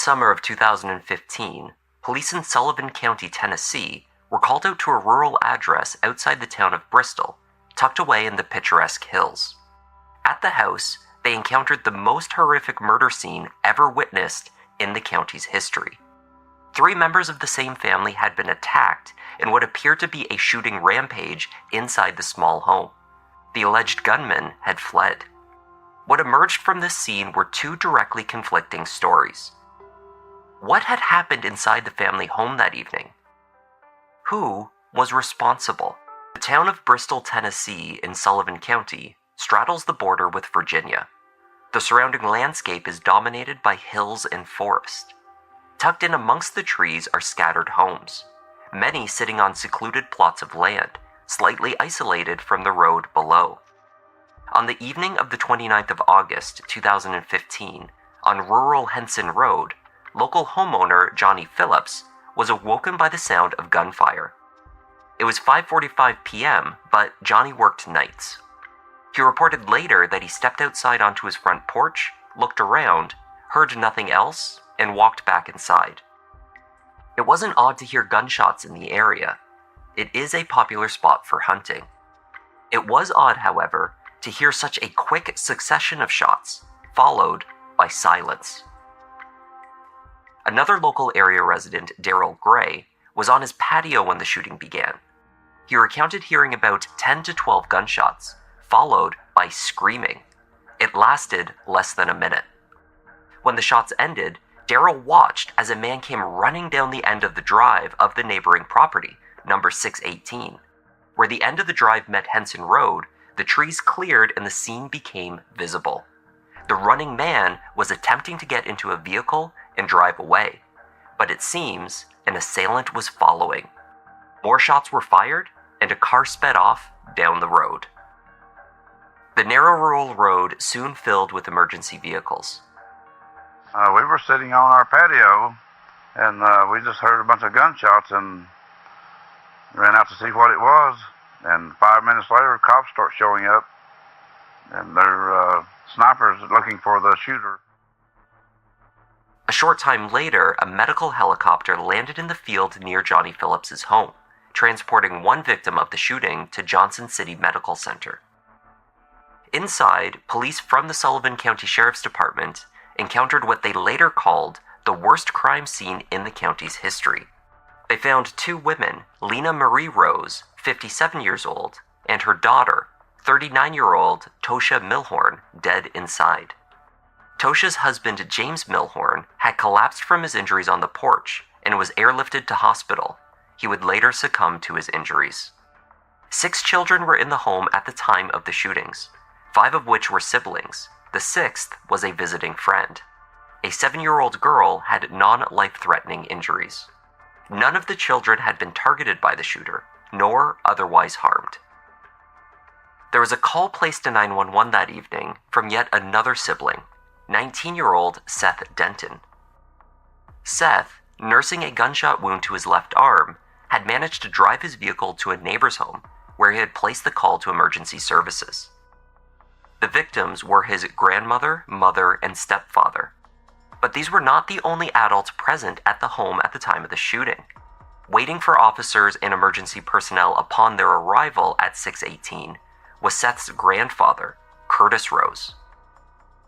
summer of 2015, police in Sullivan County, Tennessee, were called out to a rural address outside the town of Bristol, tucked away in the picturesque hills. At the house, they encountered the most horrific murder scene ever witnessed in the county's history. 3 members of the same family had been attacked in what appeared to be a shooting rampage inside the small home. The alleged gunman had fled. What emerged from this scene were 2 directly conflicting stories. What had happened inside the family home that evening? Who was responsible? The town of Bristol, Tennessee, in Sullivan County, straddles the border with Virginia. The surrounding landscape is dominated by hills and forest. Tucked in amongst the trees are scattered homes, many sitting on secluded plots of land, slightly isolated from the road below. On the evening of the 29th of August, 2015, on rural Henson Road, local homeowner Johnny Phillips was awoken by the sound of gunfire. It was 5:45 p.m., but Johnny worked nights. He reported later that he stepped outside onto his front porch, looked around, heard nothing else, and walked back inside. It wasn't odd to hear gunshots in the area. It is a popular spot for hunting. It was odd, however, to hear such a quick succession of shots, followed by silence. Another local area resident, Daryl Gray, was on his patio when the shooting began. He recounted hearing about 10 to 12 gunshots, followed by screaming. It lasted less than a minute. When the shots ended, Daryl watched as a man came running down the end of the drive of the neighboring property, number 618. Where the end of the drive met Henson Road, the trees cleared and the scene became visible. The running man was attempting to get into a vehicle and drive away, but it seems an assailant was following. More shots were fired, and a car sped off down the road. The narrow rural road soon filled with emergency vehicles. We were sitting on our patio, and we just heard a bunch of gunshots and ran out to see what it was. And 5 minutes later, cops start showing up, and they're snipers looking for the shooter. A short time later, a medical helicopter landed in the field near Johnny Phillips's home, transporting one victim of the shooting to Johnson City Medical Center. Inside, police from the Sullivan County Sheriff's Department encountered what they later called the worst crime scene in the county's history. They found 2 women, Lena Marie Rose, 57 years old, and her daughter, 39-year-old Tosha Milhorn, dead inside. Tosha's husband, James Milhorn, had collapsed from his injuries on the porch and was airlifted to hospital. He would later succumb to his injuries. 6 children were in the home at the time of the shootings, 5 of which were siblings. The 6th was a visiting friend. A 7-year-old girl had non-life-threatening injuries. None of the children had been targeted by the shooter, nor otherwise harmed. There was a call placed to 911 that evening from yet another sibling, 19-year-old Seth Denton. Seth, nursing a gunshot wound to his left arm, had managed to drive his vehicle to a neighbor's home, where he had placed the call to emergency services. The victims were his grandmother, mother, and stepfather. But these were not the only adults present at the home at the time of the shooting. Waiting for officers and emergency personnel upon their arrival at 618 was Seth's grandfather, Curtis Rose.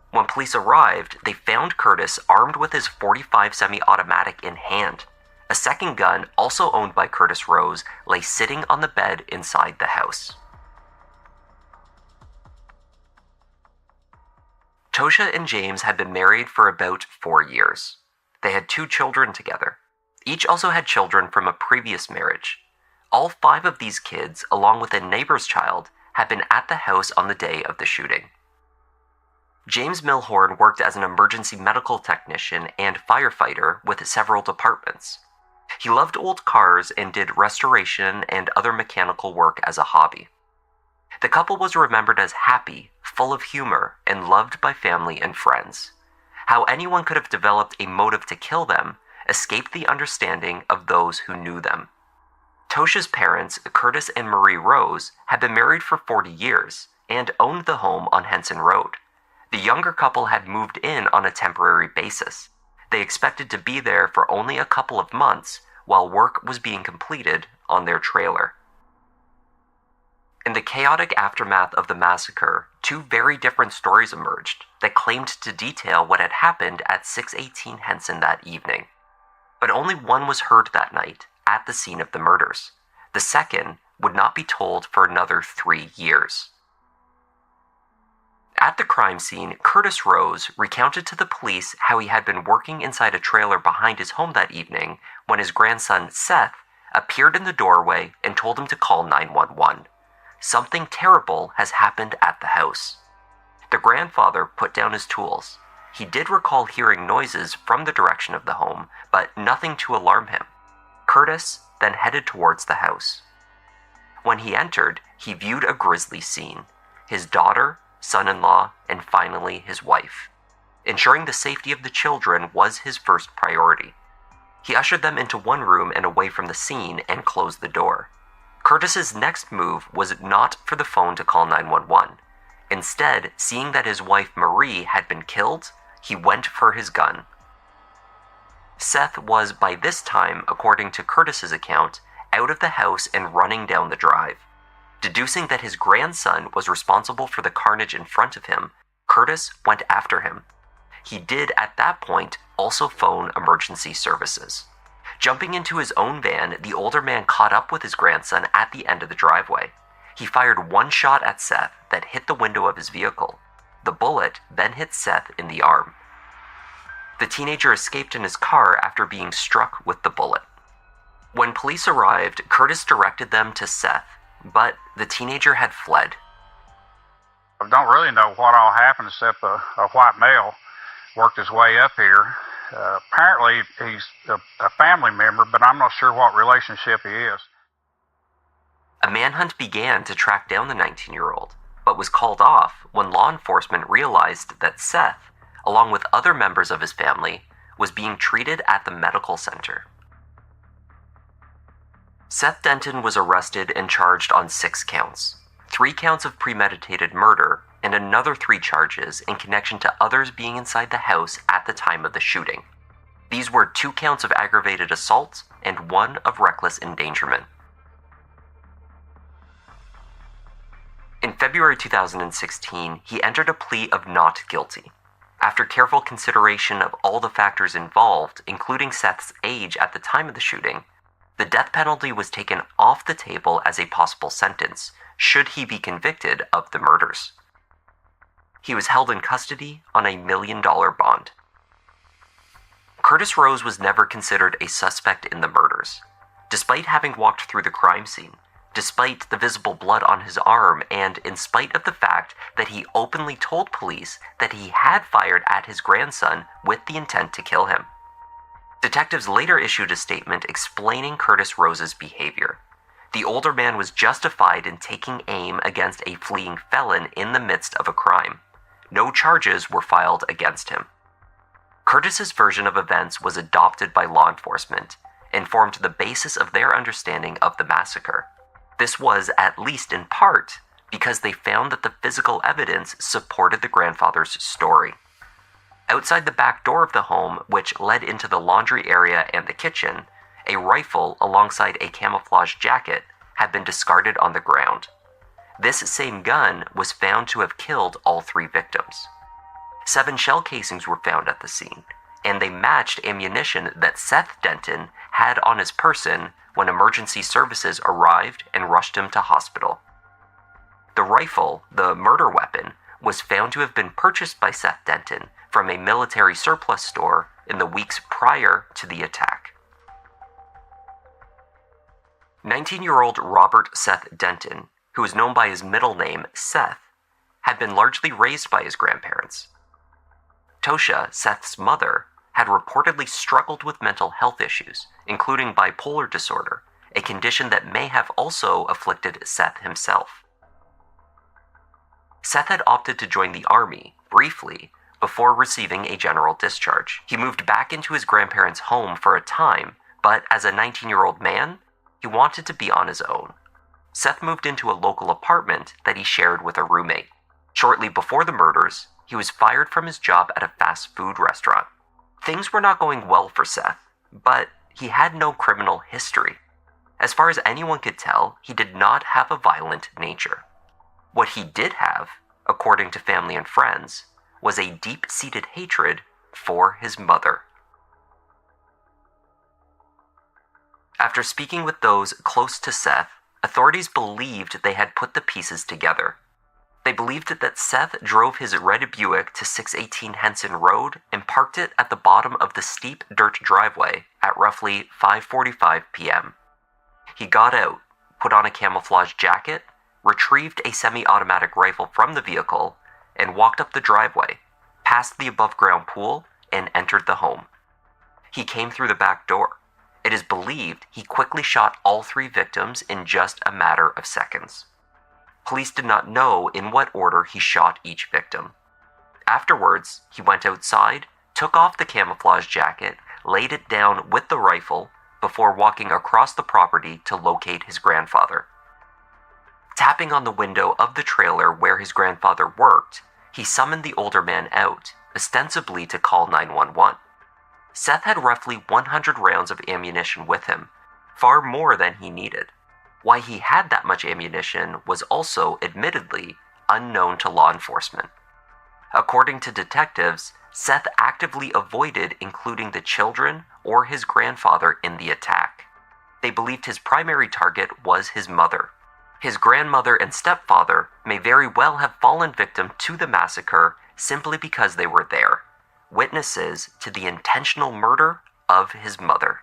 When police arrived, they found Curtis armed with his .45 semi-automatic in hand. A second gun, also owned by Curtis Rose, lay sitting on the bed inside the house. Tosha and James had been married for about 4 years. They had 2 children together. Each also had children from a previous marriage. All 5 of these kids, along with a neighbor's child, had been at the house on the day of the shooting. James Milhorn worked as an emergency medical technician and firefighter with several departments. He loved old cars and did restoration and other mechanical work as a hobby. The couple was remembered as happy, full of humor, and loved by family and friends. How anyone could have developed a motive to kill them escaped the understanding of those who knew them. Tosha's parents, Curtis and Marie Rose, had been married for 40 years and owned the home on Henson Road. The younger couple had moved in on a temporary basis. They expected to be there for only a couple of months while work was being completed on their trailer. In the chaotic aftermath of the massacre, two very different stories emerged that claimed to detail what had happened at 618 Henson that evening. But only one was heard that night, at the scene of the murders. The second would not be told for another 3 years. At the crime scene, Curtis Rose recounted to the police how he had been working inside a trailer behind his home that evening when his grandson, Seth, appeared in the doorway and told him to call 911. Something terrible has happened at the house. The grandfather put down his tools. He did recall hearing noises from the direction of the home, but nothing to alarm him. Curtis then headed towards the house. When he entered, he viewed a grisly scene: his daughter, son-in-law, and finally his wife. Ensuring the safety of the children was his first priority. He ushered them into one room and away from the scene and closed the door. Curtis's next move was not for the phone to call 911. Instead, seeing that his wife Marie had been killed, he went for his gun. Seth was, by this time, according to Curtis's account, out of the house and running down the drive. Deducing that his grandson was responsible for the carnage in front of him, Curtis went after him. He did, at that point, also phone emergency services. Jumping into his own van, the older man caught up with his grandson at the end of the driveway. He fired one shot at Seth that hit the window of his vehicle. The bullet then hit Seth in the arm. The teenager escaped in his car after being struck with the bullet. When police arrived, Curtis directed them to Seth, but the teenager had fled. I don't really know what all happened except a white male worked his way up here. Apparently he's a family member, but I'm not sure what relationship he is. A manhunt began to track down the 19-year-old, but was called off when law enforcement realized that Seth, along with other members of his family, was being treated at the medical center. Seth Denton was arrested and charged on 6 counts, 3 counts of premeditated murder, and another 3 charges in connection to others being inside the house at the time of the shooting. These were 2 counts of aggravated assault and 1 of reckless endangerment. In February 2016, he entered a plea of not guilty. After careful consideration of all the factors involved, including Seth's age at the time of the shooting, the death penalty was taken off the table as a possible sentence, should he be convicted of the murders. He was held in custody on a $1 million bond. Curtis Rose was never considered a suspect in the murders. Despite having walked through the crime scene, despite the visible blood on his arm, and in spite of the fact that he openly told police that he had fired at his grandson with the intent to kill him. Detectives later issued a statement explaining Curtis Rose's behavior. The older man was justified in taking aim against a fleeing felon in the midst of a crime. No charges were filed against him. Curtis's version of events was adopted by law enforcement and formed the basis of their understanding of the massacre. This was, at least in part, because they found that the physical evidence supported the grandfather's story. Outside the back door of the home, which led into the laundry area and the kitchen, a rifle alongside a camouflage jacket had been discarded on the ground. This same gun was found to have killed all 3 victims. 7 shell casings were found at the scene, and they matched ammunition that Seth Denton had on his person when emergency services arrived and rushed him to hospital. The rifle, the murder weapon, was found to have been purchased by Seth Denton from a military surplus store in the weeks prior to the attack. 19-year-old Robert Seth Denton, who was known by his middle name, Seth, had been largely raised by his grandparents. Tosha, Seth's mother, had reportedly struggled with mental health issues, including bipolar disorder, a condition that may have also afflicted Seth himself. Seth had opted to join the Army, briefly, before receiving a general discharge. He moved back into his grandparents' home for a time, but as a 19-year-old man, he wanted to be on his own. Seth moved into a local apartment that he shared with a roommate. Shortly before the murders, he was fired from his job at a fast food restaurant. Things were not going well for Seth, but he had no criminal history. As far as anyone could tell, he did not have a violent nature. What he did have, according to family and friends, was a deep-seated hatred for his mother. After speaking with those close to Seth, authorities believed they had put the pieces together. They believed that Seth drove his red Buick to 618 Henson Road and parked it at the bottom of the steep dirt driveway at roughly 5:45 p.m. He got out, put on a camouflage jacket, retrieved a semi-automatic rifle from the vehicle, and walked up the driveway, past the above-ground pool, and entered the home. He came through the back door. It is believed he quickly shot all 3 victims in just a matter of seconds. Police did not know in what order he shot each victim. Afterwards, he went outside, took off the camouflage jacket, laid it down with the rifle, before walking across the property to locate his grandfather. Tapping on the window of the trailer where his grandfather worked, he summoned the older man out, ostensibly to call 911. Seth had roughly 100 rounds of ammunition with him, far more than he needed. Why he had that much ammunition was also, admittedly, unknown to law enforcement. According to detectives, Seth actively avoided including the children or his grandfather in the attack. They believed his primary target was his mother. His grandmother and stepfather may very well have fallen victim to the massacre simply because they were there, witnesses to the intentional murder of his mother.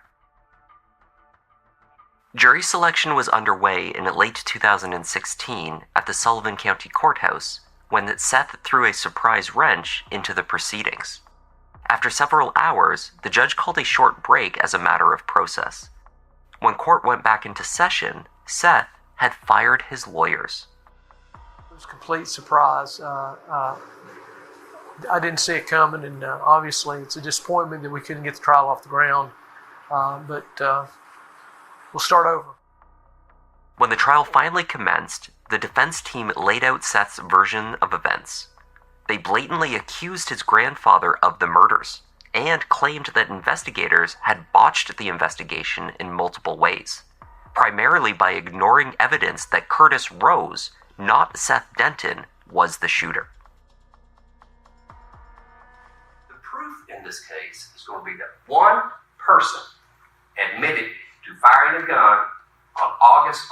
Jury selection was underway in late 2016 at the Sullivan County Courthouse when Seth threw a surprise wrench into the proceedings. After several hours, the judge called a short break as a matter of process. When court went back into session, Seth had fired his lawyers. It was a complete surprise. I didn't see it coming, and obviously it's a disappointment that we couldn't get the trial off the ground, but we'll start over. When the trial finally commenced, the defense team laid out Seth's version of events. They blatantly accused his grandfather of the murders and claimed that investigators had botched the investigation in multiple ways, primarily by ignoring evidence that Curtis Rose, not Seth Denton, was the shooter. The proof in this case is going to be that one person admitted to firing a gun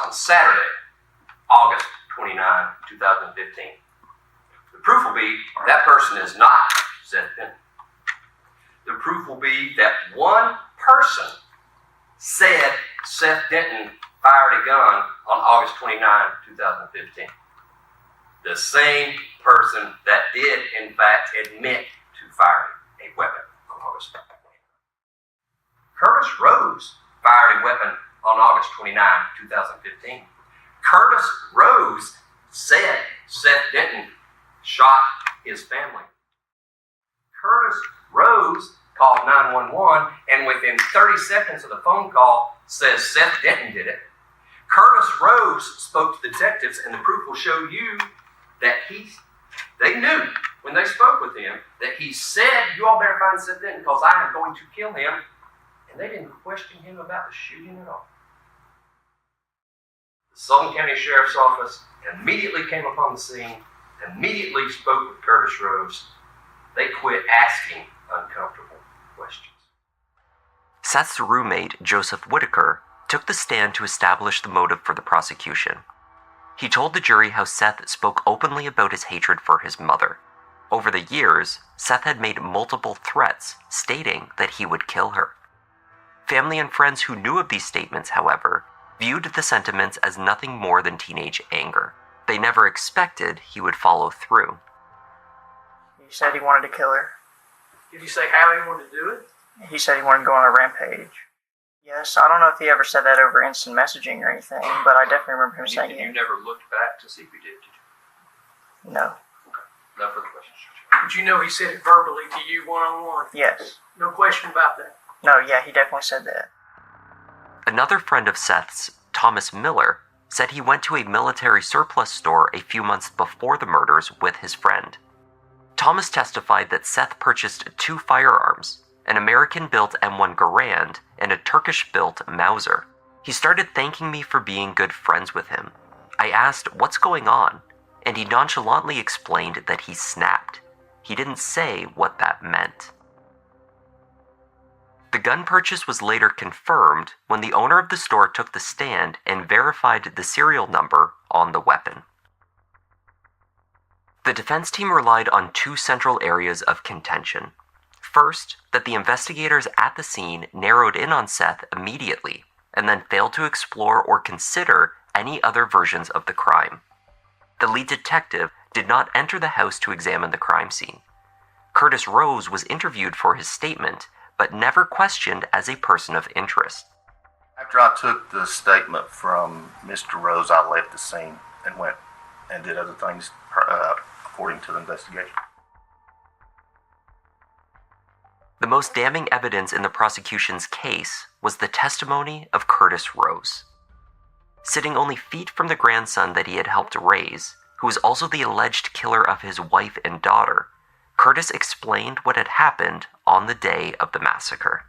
on Saturday, August 29, 2015. The proof will be that person is not Seth Denton. The proof will be that one person said Seth Denton fired a gun on August 29, 2015. The same person that did, in fact, admit to firing a weapon on August 29. Curtis Rose fired a weapon on August 29, 2015. Curtis Rose said Seth Denton shot his family. Curtis Rose called 911 and within 30 seconds of the phone call says Seth Denton did it. Curtis Rose spoke to detectives, and the proof will show you that they knew when they spoke with him that he said, "You all better find Seth Denton because I am going to kill him." And they didn't question him about the shooting at all. The Sullivan County Sheriff's Office immediately came upon the scene, immediately spoke with Curtis Rose. They quit asking uncomfortable questions. Seth's roommate, Joseph Whitaker, took the stand to establish the motive for the prosecution. He told the jury how Seth spoke openly about his hatred for his mother. Over the years, Seth had made multiple threats stating that he would kill her. Family and friends who knew of these statements, however, viewed the sentiments as nothing more than teenage anger. They never expected he would follow through. He said he wanted to kill her. Did he say how he wanted to do it? He said he wanted to go on a rampage. Yes, I don't know if he ever said that over instant messaging or anything, but I definitely remember him saying it. You never looked back to see if he did you? No. Okay. No further questions. But you know he said it verbally to you one-on-one. Yes. No question about that. No, yeah, he definitely said that. Another friend of Seth's, Thomas Miller, said he went to a military surplus store a few months before the murders with his friend. Thomas testified that Seth purchased 2 firearms, an American-built M1 Garand, and a Turkish-built Mauser. He started thanking me for being good friends with him. I asked what's going on, and he nonchalantly explained that he snapped. He didn't say what that meant. The gun purchase was later confirmed when the owner of the store took the stand and verified the serial number on the weapon. The defense team relied on two central areas of contention. First, that the investigators at the scene narrowed in on Seth immediately and then failed to explore or consider any other versions of the crime. The lead detective did not enter the house to examine the crime scene. Curtis Rose was interviewed for his statement, but never questioned as a person of interest. After I took the statement from Mr. Rose, I left the scene and went and did other things according to the investigation. The most damning evidence in the prosecution's case was the testimony of Curtis Rose. Sitting only feet from the grandson that he had helped raise, who was also the alleged killer of his wife and daughter, Curtis explained what had happened on the day of the massacre.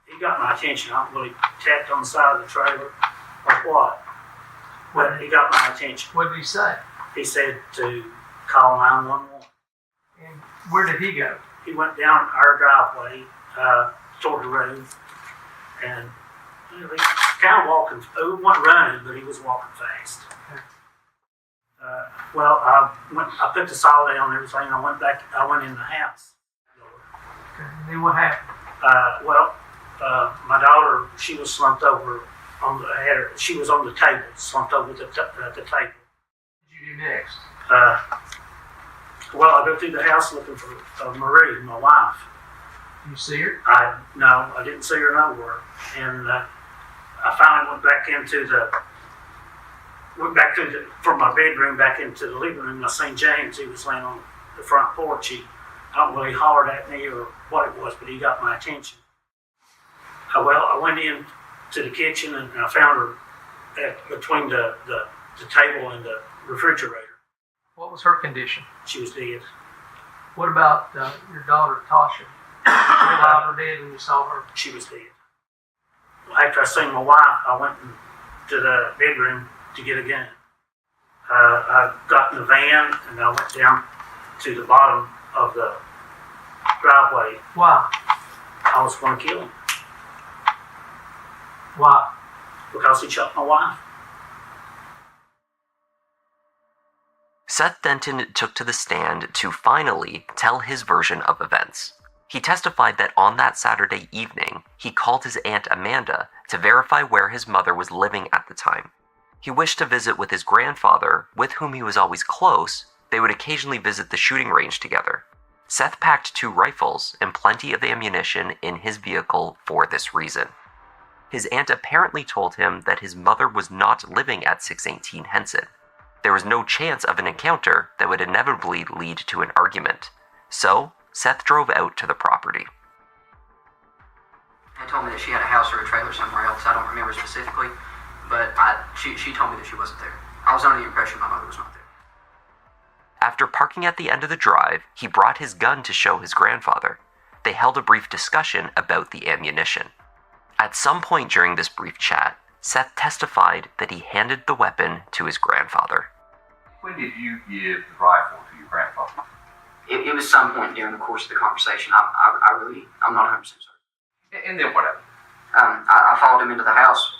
He got my attention. I don't really tapped on the side of the trailer or what. But he got my attention. What did he say? He said to call 911. And where did he go? He went down our driveway toward the road, and he was kind of walking. He wasn't running, but he was walking fast. I put the saw down and everything. I went in the house. Okay. And then what happened? My daughter, she was slumped over she was on the table, slumped over the table. What did you do next? I go through the house looking for Marie, my wife. Did you see her? No, I didn't see her nowhere. And I finally went back from my bedroom back into the living room. And I seen James. He was laying on the front porch. I don't know, he hollered at me or what it was, but he got my attention. I went in to the kitchen and I found her between the table and the refrigerator. What was her condition? She was dead. What about your daughter, Tasha? You found her dead when you saw her? She was dead. After I seen my wife, I went to the bedroom to get a gun. I got in the van and I went down to the bottom of the driveway. Why? I was going to kill him. Why? Because he shot my wife. Seth Denton took to the stand to finally tell his version of events. He testified that on that Saturday evening, he called his Aunt Amanda to verify where his mother was living at the time. He wished to visit with his grandfather, with whom he was always close. They would occasionally visit the shooting range together. Seth packed 2 rifles and plenty of ammunition in his vehicle for this reason. His aunt apparently told him that his mother was not living at 618 Henson. There was no chance of an encounter that would inevitably lead to an argument. So, Seth drove out to the property. They told me that she had a house or a trailer somewhere else. I don't remember specifically, but she told me that she wasn't there. I was under the impression my mother was not there. After parking at the end of the drive, he brought his gun to show his grandfather. They held a brief discussion about the ammunition. At some point during this brief chat, Seth testified that he handed the weapon to his grandfather. When did you give the rifle to your grandfather? It was some point during the course of the conversation. I'm not 100% certain. And then what happened? I followed him into the house,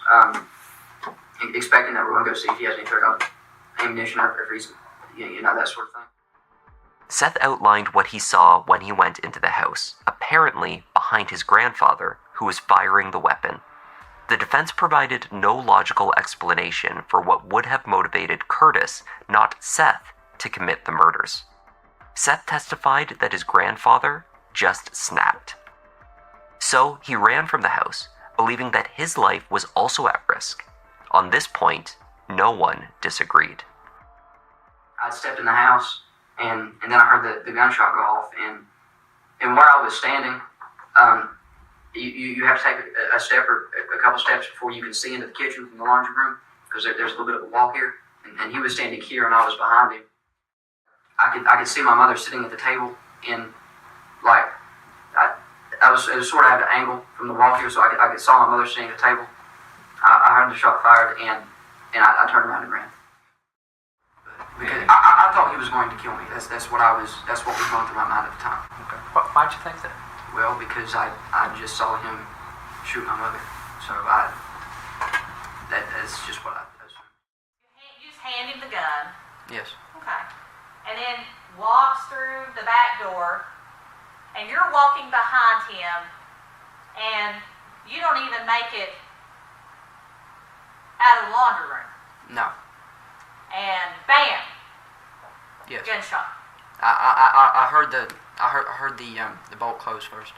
expecting that we're going to go see if he has any ammunition or if he's, that sort of thing. Seth outlined what he saw when he went into the house, apparently behind his grandfather, who was firing the weapon. The defense provided no logical explanation for what would have motivated Curtis, not Seth, to commit the murders. Seth testified that his grandfather just snapped. So he ran from the house, believing that his life was also at risk. On this point, no one disagreed. I stepped in the house, and then I heard the gunshot go off, and where I was standing, you have to take a step or a couple steps before you can see into the kitchen from the laundry room, because there's a little bit of a wall here, and he was standing here, and I was behind him. I could see my mother sitting at the table, and it was sort of at an angle from the wall here, so I saw my mother sitting at the table. I heard the shot fired, and I turned around and ran. Because I thought he was going to kill me. That's what was going through my mind at the time. Okay. Why'd you think that? Well, because I just saw him shoot my mother. So that's just what I assumed. You just hand him the gun. Yes. Okay. And then walks through the back door, and you're walking behind him, and you don't even make it out of the laundry room. No. And bam, Yes. gunshot. I heard the bolt close first.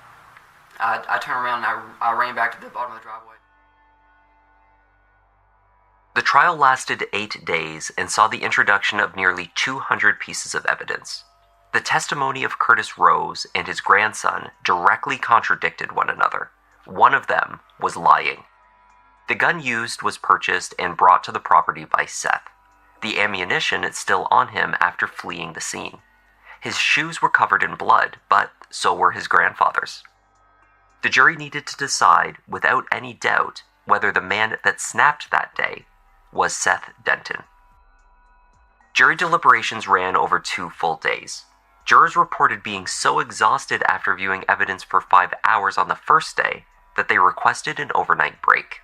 I turned around and I ran back to the bottom of the driveway. The trial lasted 8 days and saw the introduction of nearly 200 pieces of evidence. The testimony of Curtis Rose and his grandson directly contradicted one another. One of them was lying. The gun used was purchased and brought to the property by Seth. The ammunition is still on him after fleeing the scene. His shoes were covered in blood, but so were his grandfather's. The jury needed to decide, without any doubt, whether the man that snapped that day was Seth Denton. Jury deliberations ran over 2 full days. Jurors reported being so exhausted after viewing evidence for 5 hours on the first day that they requested an overnight break.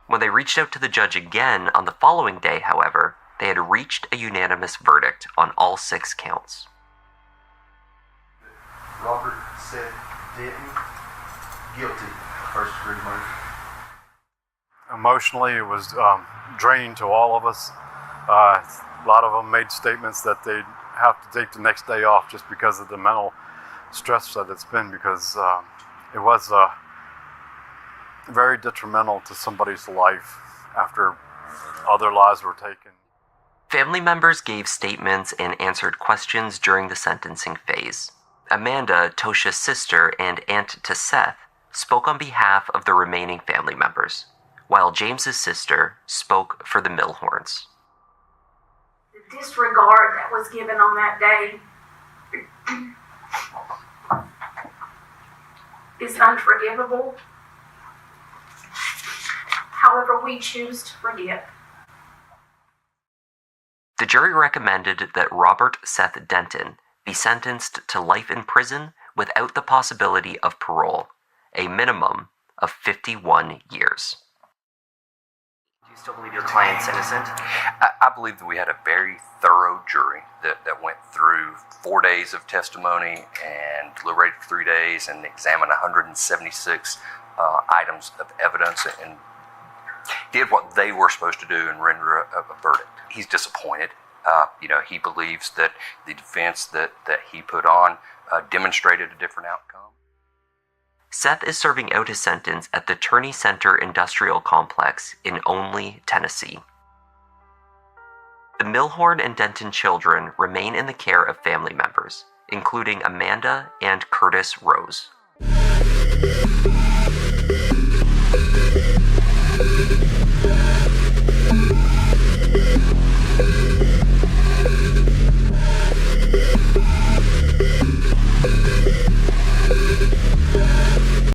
When they reached out to the judge again on the following day, however, they had reached a unanimous verdict on all 6 counts. Robert Seth Denton, guilty of first-degree murder. Emotionally, it was draining to all of us. A lot of them made statements that they'd have to take the next day off just because of the mental stress that it's been, because it was very detrimental to somebody's life after other lives were taken. Family members gave statements and answered questions during the sentencing phase. Amanda, Tosha's sister and aunt to Seth, spoke on behalf of the remaining family members, while James's sister spoke for the Milhorns. The disregard that was given on that day is unforgivable. However, we choose to forgive. The jury recommended that Robert Seth Denton be sentenced to life in prison without the possibility of parole, a minimum of 51 years. Do you still believe your client's innocent? I believe that we had a very thorough jury that went through 4 days of testimony and deliberated for 3 days and examined 176 items of evidence and did what they were supposed to do and render a verdict. He's disappointed. He believes that the defense that he put on demonstrated a different outcome. Seth is serving out his sentence at the Turney Center Industrial Complex in Only, Tennessee. The Milhorn and Denton children remain in the care of family members, including Amanda and Curtis Rose.